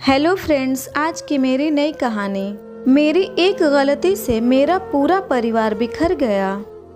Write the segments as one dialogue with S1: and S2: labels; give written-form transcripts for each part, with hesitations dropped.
S1: Hello friends, आज की मेरी नई कहानी। मेरी एक गलती से मेरा पूरा परिवार बिखर गया।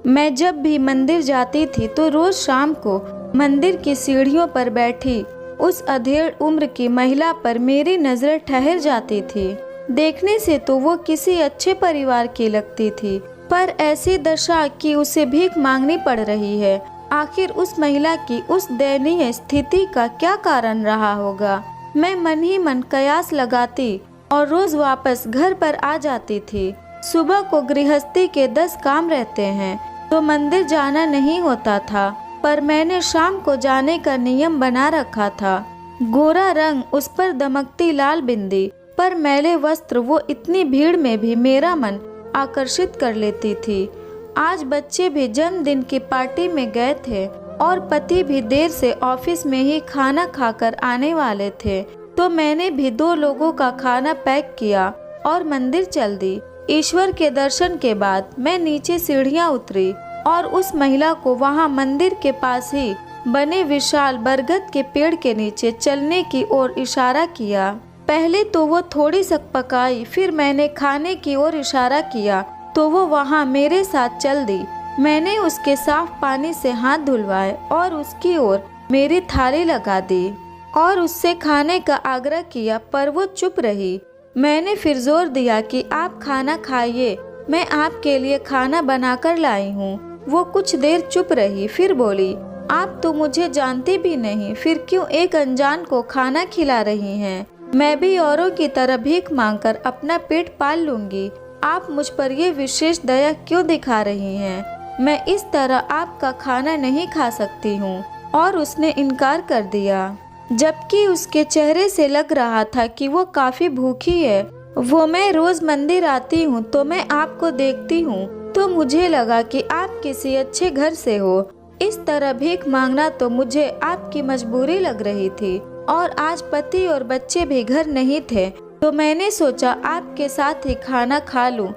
S1: मैं जब भी मंदिर जाती थी तो रोज शाम को मंदिर की सीढ़ियों पर बैठी उस अधेड़ उम्र की महिला पर मेरी नजर ठहर जाती थी। देखने से तो वो किसी अच्छे परिवार की लगती थी, पर ऐसी दशा कि उसे भीख मांगनी पड़ रही है। आखिर उस महिला की उस दयनीय स्थिति का क्या कारण रहा होगा? मैं मन ही मन कयास लगाती और रोज वापस घर पर आ जाती थी। सुबह को गृहस्थी के 10 काम रहते हैं तो मंदिर जाना नहीं होता था, पर मैंने शाम को जाने का नियम बना रखा था। गोरा रंग, उस पर दमकती लाल बिंदी, पर मैले वस्त्र, वो इतनी भीड़ में भी मेरा मन आकर्षित कर लेती थी। आज बच्चे भी जन्मदिन की पार्टी में गए थे और पति भी देर से ऑफिस में ही खाना खाकर आने वाले थे, तो मैंने भी 2 लोगों का खाना पैक किया और मंदिर चल दी। ईश्वर के दर्शन के बाद मैं नीचे सीढ़ियां उतरी और उस महिला को वहां मंदिर के पास ही बने विशाल बरगद के पेड़ के नीचे चलने की ओर इशारा किया। पहले तो वो थोड़ी सकपकाई, फिर मैंने खाने की ओर इशारा किया तो वो वहां मेरे साथ चल दी। मैंने उसके साफ पानी से हाथ धुलवाए और उसकी ओर मेरी थाली लगा दी और उससे खाने का आग्रह किया, पर वो चुप रही। मैंने फिर जोर दिया कि आप खाना खाइए, मैं आपके लिए खाना बनाकर लाई हूँ। वो कुछ देर चुप रही, फिर बोली, आप तो मुझे जानती भी नहीं, फिर क्यों एक अनजान को खाना खिला रही हैं? मैं भी औरों की तरह भीख मांगकर अपना पेट पाल लूंगी, आप मुझ पर ये विशेष दया क्यों दिखा रही हैं? मैं इस तरह आपका खाना नहीं खा सकती हूँ। और उसने इनकार कर दिया, जबकि उसके चेहरे से लग रहा था कि वो काफी भूखी है। वो मैं रोज मंदिर आती हूँ तो मैं आपको देखती हूँ, तो मुझे लगा कि आप किसी अच्छे घर से हो। इस तरह भीख मांगना तो मुझे आपकी मजबूरी लग रही थी, और आज पति और बच्चे भी घर नहीं थे, तो मैंने सोचा आपके साथ ही खाना खा लूं,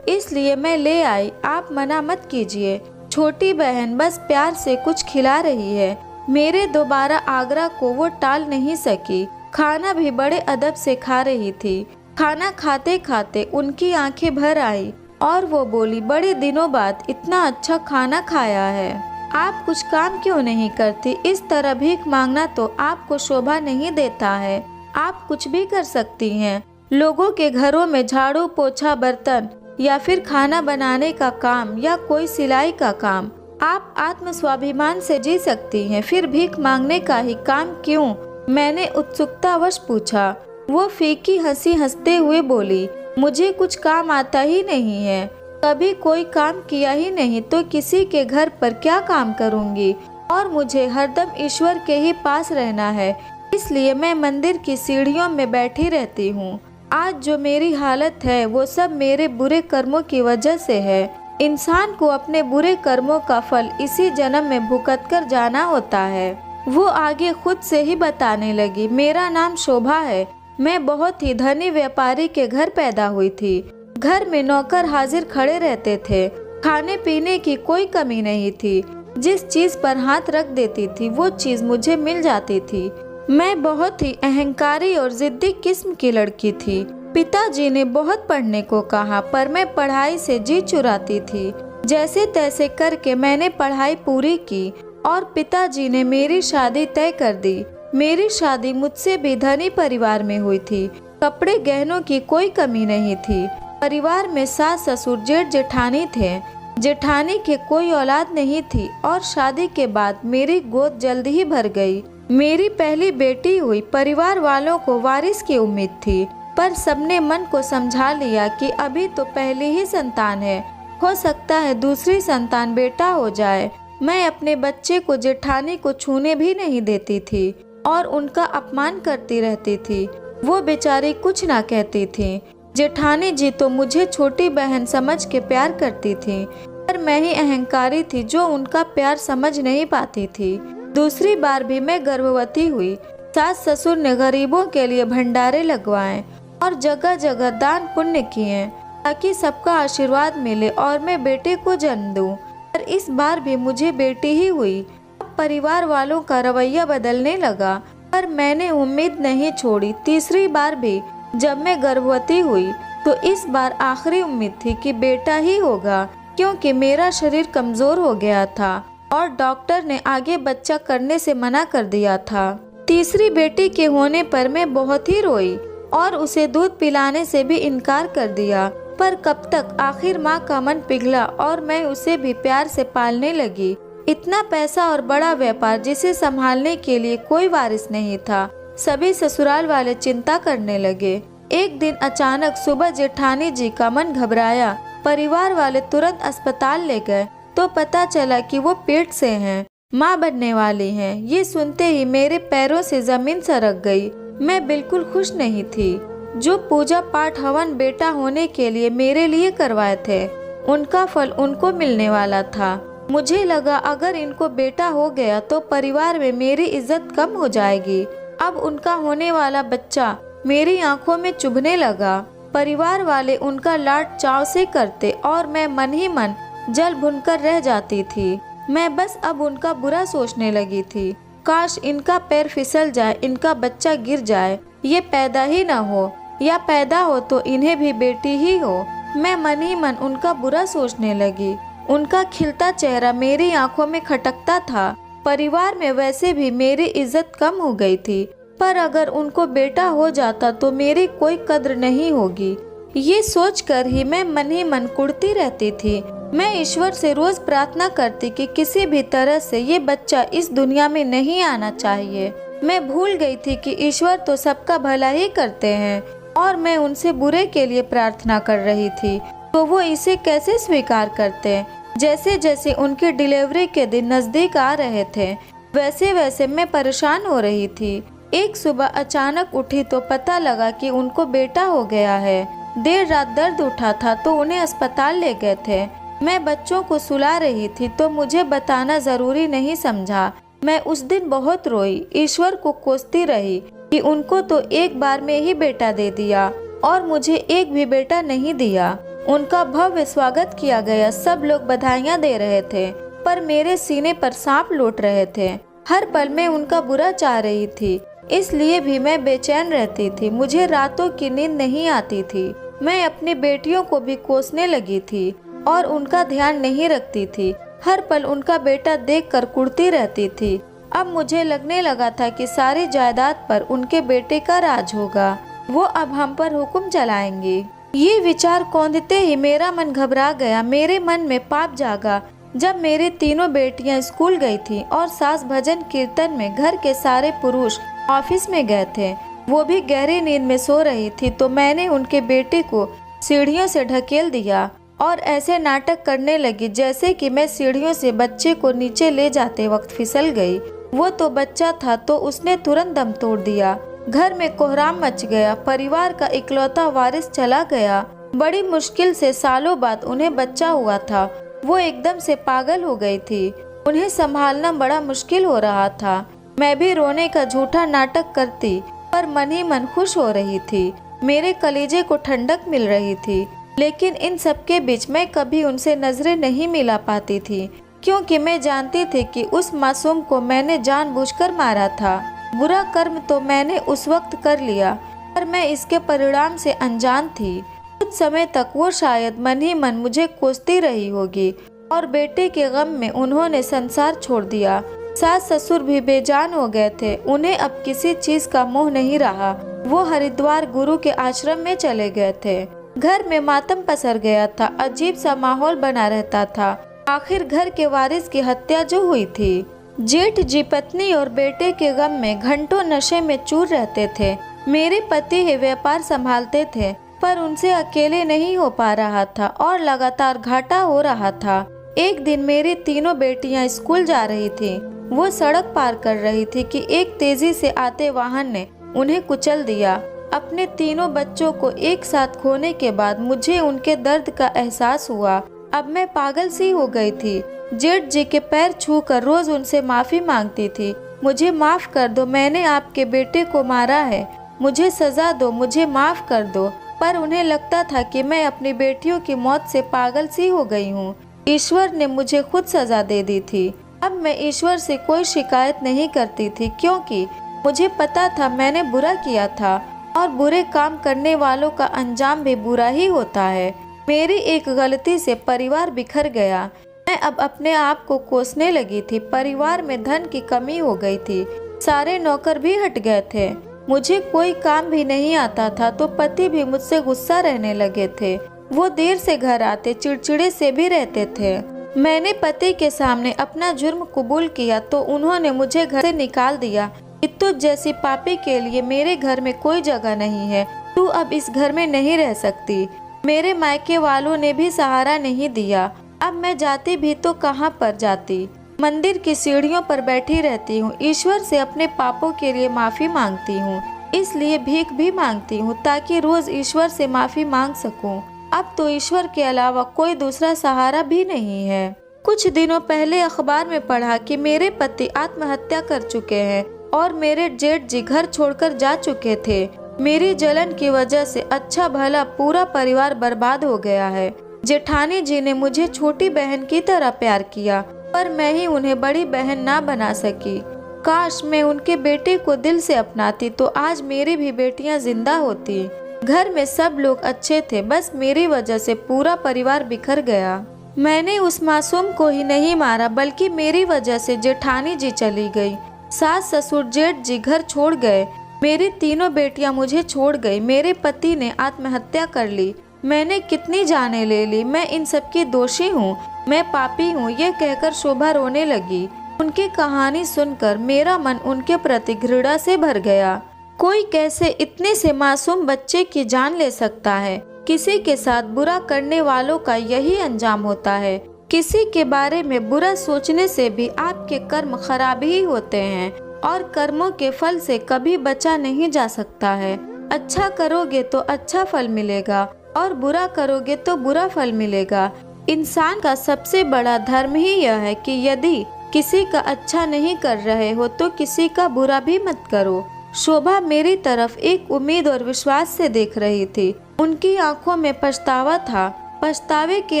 S1: इसलिए मैं ले आई। आप मना मत कीजिए, छोटी बहन बस प्यार से कुछ खिला रही है। मेरे दोबारा आग्रह को वो टाल नहीं सकी। खाना भी बड़े अदब से खा रही थी। खाना खाते खाते उनकी आंखें भर आई और वो बोली, बड़े दिनों बाद इतना अच्छा खाना खाया है। आप कुछ काम क्यों नहीं करती? इस तरह भीख मांगना तो आपको शोभा नहीं देता है। आप कुछ भी कर सकती हैं, लोगों के घरों में झाड़ू पोछा, बर्तन, या फिर खाना बनाने का काम, या कोई सिलाई का काम। आप आत्म स्वाभिमान से जी सकती हैं, फिर भीख मांगने का ही काम क्यों? मैंने उत्सुकतावश पूछा। वो फीकी हंसी हंसते हुए बोली, मुझे कुछ काम आता ही नहीं है, कभी कोई काम किया ही नहीं, तो किसी के घर पर क्या काम करूंगी? और मुझे हरदम ईश्वर के ही पास रहना है, इसलिए मैं मंदिर की सीढ़ियों में बैठी रहती हूँ। आज जो मेरी हालत है वो सब मेरे बुरे कर्मों की वजह से है। इंसान को अपने बुरे कर्मों का फल इसी जन्म में भुगत कर जाना होता है। वो आगे खुद से ही बताने लगी, मेरा नाम शोभा है, मैं बहुत ही धनी व्यापारी के घर पैदा हुई थी। घर में नौकर हाजिर खड़े रहते थे, खाने पीने की कोई कमी नहीं थी। जिस चीज पर हाथ रख देती थी वो चीज मुझे मिल जाती थी। मैं बहुत ही अहंकारी और जिद्दी किस्म की लड़की थी। पिताजी ने बहुत पढ़ने को कहा, पर मैं पढ़ाई से जी चुराती थी। जैसे तैसे करके मैंने पढ़ाई पूरी की और पिताजी ने मेरी शादी तय कर दी। मेरी शादी मुझसे भी धनी परिवार में हुई थी। कपड़े गहनों की कोई कमी नहीं थी। परिवार में सास ससुर जेठ जेठानी थे। जेठानी के कोई औलाद नहीं थी और शादी के बाद मेरी गोद जल्दी ही भर गई। मेरी पहली बेटी हुई। परिवार वालों को वारिस की उम्मीद थी, पर सबने मन को समझा लिया कि अभी तो पहली ही संतान है, हो सकता है दूसरी संतान बेटा हो जाए। मैं अपने बच्चे को जेठानी को छूने भी नहीं देती थी और उनका अपमान करती रहती थी। वो बेचारी कुछ ना कहती थी। जेठानी जी तो मुझे छोटी बहन समझ के प्यार करती थी, पर मैं ही अहंकारी थी जो उनका प्यार समझ नहीं पाती थी। दूसरी बार भी मैं गर्भवती हुई। सास ससुर ने गरीबों के लिए भंडारे लगवाए और जगह जगह दान पुण्य किए, ताकि सबका आशीर्वाद मिले और मैं बेटे को जन्म दूं। पर इस बार भी मुझे बेटी ही हुई। अब परिवार वालों का रवैया बदलने लगा। पर मैंने उम्मीद नहीं छोड़ी। तीसरी बार भी जब मैं गर्भवती हुई तो इस बार आखिरी उम्मीद थी कि बेटा ही होगा, क्योंकि मेरा शरीर कमज़ोर हो गया था और डॉक्टर ने आगे बच्चा करने से मना कर दिया था। तीसरी बेटी के होने पर मैं बहुत ही रोई और उसे दूध पिलाने से भी इनकार कर दिया। पर कब तक, आखिर माँ का मन पिघला और मैं उसे भी प्यार से पालने लगी। इतना पैसा और बड़ा व्यापार जिसे संभालने के लिए कोई वारिस नहीं था। सभी ससुराल वाले चिंता करने लगे। एक दिन अचानक सुबह जेठानी जी का मन घबराया। परिवार वाले तुरंत अस्पताल ले गए तो पता चला कि वो पेट से हैं, माँ बनने वाली हैं। ये सुनते ही मेरे पैरों से जमीन सरक गई। मैं बिल्कुल खुश नहीं थी। जो पूजा पाठ हवन बेटा होने के लिए मेरे लिए करवाए थे, उनका फल उनको मिलने वाला था। मुझे लगा अगर इनको बेटा हो गया तो परिवार में मेरी इज्जत कम हो जाएगी। अब उनका होने वाला बच्चा मेरी आंखों में चुभने लगा। परिवार वाले उनका लाड चाव से करते और मैं मन ही मन जल भुनकर रह जाती थी। मैं बस अब उनका बुरा सोचने लगी थी। काश इनका पैर फिसल जाए, इनका बच्चा गिर जाए, ये पैदा ही न हो, या पैदा हो तो इन्हें भी बेटी ही हो। मैं मन ही मन उनका बुरा सोचने लगी। उनका खिलता चेहरा मेरी आंखों में खटकता था। परिवार में वैसे भी मेरी इज्जत कम हो गई थी, पर अगर उनको बेटा हो जाता तो मेरी कोई कद्र नहीं होगी। ये सोचकर ही मैं मन ही मन कुढ़ती रहती थी। मैं ईश्वर से रोज प्रार्थना करती कि किसी भी तरह से ये बच्चा इस दुनिया में नहीं आना चाहिए। मैं भूल गई थी कि ईश्वर तो सबका भला ही करते हैं और मैं उनसे बुरे के लिए प्रार्थना कर रही थी तो वो इसे कैसे स्वीकार करते। जैसे जैसे उनकी डिलीवरी के दिन नजदीक आ रहे थे, वैसे वैसे मैं परेशान हो रही थी। एक सुबह अचानक उठी तो पता लगा कि उनको बेटा हो गया है। देर रात दर्द उठा था तो उन्हें अस्पताल ले गए थे। मैं बच्चों को सुला रही थी तो मुझे बताना जरूरी नहीं समझा। मैं उस दिन बहुत रोई, ईश्वर को कोसती रही कि उनको तो एक बार में ही बेटा दे दिया और मुझे एक भी बेटा नहीं दिया। उनका भव्य स्वागत किया गया, सब लोग बधाइयाँ दे रहे थे, पर मेरे सीने पर सांप लौट रहे थे। हर पल में उनका बुरा चाह रही थी, इसलिए भी मैं बेचैन रहती थी। मुझे रातों की नींद नहीं आती थी। मैं अपनी बेटियों को भी कोसने लगी थी और उनका ध्यान नहीं रखती थी। हर पल उनका बेटा देखकर कुढ़ती रहती थी। अब मुझे लगने लगा था कि सारी जायदाद पर उनके बेटे का राज होगा। वो अब हम पर हुक्म चलाएंगे। ये विचार कौंधते ही मेरा मन घबरा गया। मेरे मन में पाप जागा जब मेरी तीनों बेटियां स्कूल गई थी और सास भजन कीर्तन में, घर के सारे पुरुष ऑफिस में गए थे। वो भी गहरी नींद में सो रही थी तो मैंने उनके बेटे को सीढ़ियों से ढकेल दिया और ऐसे नाटक करने लगी जैसे कि मैं सीढ़ियों से बच्चे को नीचे ले जाते वक्त फिसल गई। वो तो बच्चा था तो उसने तुरंत दम तोड़ दिया। घर में कोहराम मच गया। परिवार का इकलौता वारिस चला गया। बड़ी मुश्किल से सालों बाद उन्हें बच्चा हुआ था। वो एकदम से पागल हो गई थी। उन्हें संभालना बड़ा मुश्किल हो रहा था। मैं भी रोने का झूठा नाटक करती पर मन ही मन खुश हो रही थी। मेरे कलेजे को ठंडक मिल रही थी। लेकिन इन सब के बीच मैं कभी उनसे नजरें नहीं मिला पाती थी, क्योंकि मैं जानती थी कि उस मासूम को मैंने जानबूझकर मारा था। बुरा कर्म तो मैंने उस वक्त कर लिया, पर मैं इसके परिणाम से अनजान थी। कुछ समय तक वो शायद मन ही मन मुझे कोसती रही होगी और बेटे के गम में उन्होंने संसार छोड़ दिया। सास ससुर भी बेजान हो गए थे। उन्हें अब किसी चीज का मोह नहीं रहा। वो हरिद्वार गुरु के आश्रम में चले गए थे। घर में मातम पसर गया था। अजीब सा माहौल बना रहता था। आखिर घर के वारिस की हत्या जो हुई थी। जेठ जी पत्नी और बेटे के गम में घंटों नशे में चूर रहते थे। मेरे पति ही व्यापार संभालते थे, पर उनसे अकेले नहीं हो पा रहा था और लगातार घाटा हो रहा था। एक दिन मेरी तीनों बेटियां स्कूल जा रही थी। वो सड़क पार कर रही थी कि एक तेजी से आते वाहन ने उन्हें कुचल दिया। अपने तीनों बच्चों को एक साथ खोने के बाद मुझे उनके दर्द का एहसास हुआ। अब मैं पागल सी हो गई थी। जेठ जी के पैर छूकर रोज उनसे माफी मांगती थी। मुझे माफ कर दो, मैंने आपके बेटे को मारा है, मुझे सजा दो, मुझे माफ कर दो। पर उन्हें लगता था कि मैं अपनी बेटियों की मौत से पागल सी हो गई हूँ। ईश्वर ने मुझे खुद सजा दे दी थी। अब मैं ईश्वर से कोई शिकायत नहीं करती थी, क्योंकि मुझे पता था मैंने बुरा किया था और बुरे काम करने वालों का अंजाम भी बुरा ही होता है। मेरी एक गलती से परिवार बिखर गया। मैं अब अपने आप को कोसने लगी थी। परिवार में धन की कमी हो गई थी। सारे नौकर भी हट गए थे। मुझे कोई काम भी नहीं आता था तो पति भी मुझसे गुस्सा रहने लगे थे। वो देर से घर आते, चिड़चिड़े से भी रहते थे। मैंने पति के सामने अपना जुर्म कबूल किया तो उन्होंने मुझे घर से निकाल दिया कि तुझ जैसी पापी के लिए मेरे घर में कोई जगह नहीं है, तू अब इस घर में नहीं रह सकती। मेरे मायके वालों ने भी सहारा नहीं दिया। अब मैं जाती भी तो कहाँ पर जाती। मंदिर की सीढ़ियों पर बैठी रहती हूँ। ईश्वर से अपने पापों के लिए माफ़ी मांगती हूँ, इसलिए भीख भी मांगती हूँ ताकि रोज़ ईश्वर से माफ़ी मांग सकूँ। अब तो ईश्वर के अलावा कोई दूसरा सहारा भी नहीं है। कुछ दिनों पहले अखबार में पढ़ा कि मेरे पति आत्महत्या कर चुके हैं और मेरे जेठ जी घर छोड़कर जा चुके थे। मेरी जलन की वजह से अच्छा भला पूरा परिवार बर्बाद हो गया है। जेठानी जी ने मुझे छोटी बहन की तरह प्यार किया, पर मैं ही उन्हें बड़ी बहन ना बना सकी। काश मैं उनके बेटे को दिल से अपनाती तो आज मेरी भी बेटियां जिंदा होती। घर में सब लोग अच्छे थे, बस मेरी वजह से पूरा परिवार बिखर गया। मैंने उस मासूम को ही नहीं मारा, बल्कि मेरी वजह से जेठानी जी चली गई। सास ससुर जेठ जी घर छोड़ गए। मेरी तीनों बेटियां मुझे छोड़ गई। मेरे पति ने आत्महत्या कर ली। मैंने कितनी जानें ले ली। मैं इन सब की दोषी हूँ, मैं पापी हूँ, ये कहकर शोभा रोने लगी। उनकी कहानी सुनकर मेरा मन उनके प्रति घृणा से भर गया। कोई कैसे इतने से मासूम बच्चे की जान ले सकता है? किसी के साथ बुरा करने वालों का यही अंजाम होता है। किसी के बारे में बुरा सोचने से भी आपके कर्म खराब ही होते हैं और कर्मों के फल से कभी बचा नहीं जा सकता है। अच्छा करोगे तो अच्छा फल मिलेगा और बुरा करोगे तो बुरा फल मिलेगा। इंसान का सबसे बड़ा धर्म ही यह है कि यदि किसी का अच्छा नहीं कर रहे हो तो किसी का बुरा भी मत करो। शोभा मेरी तरफ एक उम्मीद और विश्वास से देख रही थी। उनकी आंखों में पछतावा था, पछतावे के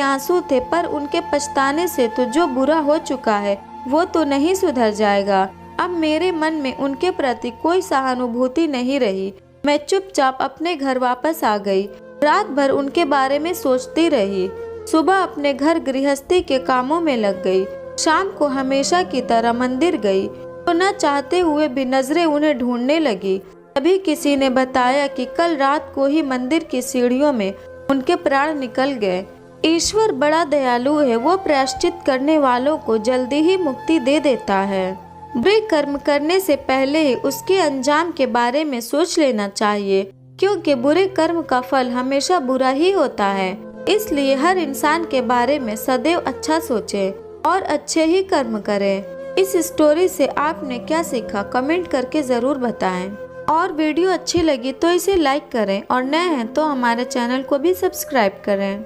S1: आंसू थे, पर उनके पछताने से तो जो बुरा हो चुका है वो तो नहीं सुधर जाएगा। अब मेरे मन में उनके प्रति कोई सहानुभूति नहीं रही। मैं चुपचाप अपने घर वापस आ गई। रात भर उनके बारे में सोचती रही। सुबह अपने घर गृहस्थी के कामों में लग गई। शाम को हमेशा की तरह मंदिर गई तो न चाहते हुए भी नजरें उन्हें ढूंढने लगी। तभी किसी ने बताया कि कल रात को ही मंदिर की सीढ़ियों में उनके प्राण निकल गए। ईश्वर बड़ा दयालु है, वो प्रायश्चित करने वालों को जल्दी ही मुक्ति दे देता है। बुरे कर्म करने से पहले ही उसके अंजाम के बारे में सोच लेना चाहिए, क्योंकि बुरे कर्म का फल हमेशा बुरा ही होता है। इसलिए हर इंसान के बारे में सदैव अच्छा सोचें और अच्छे ही कर्म करें। इस स्टोरी से आपने क्या सीखा कमेंट करके ज़रूर बताएं। और वीडियो अच्छी लगी तो इसे लाइक करें और नए हैं तो हमारे चैनल को भी सब्सक्राइब करें।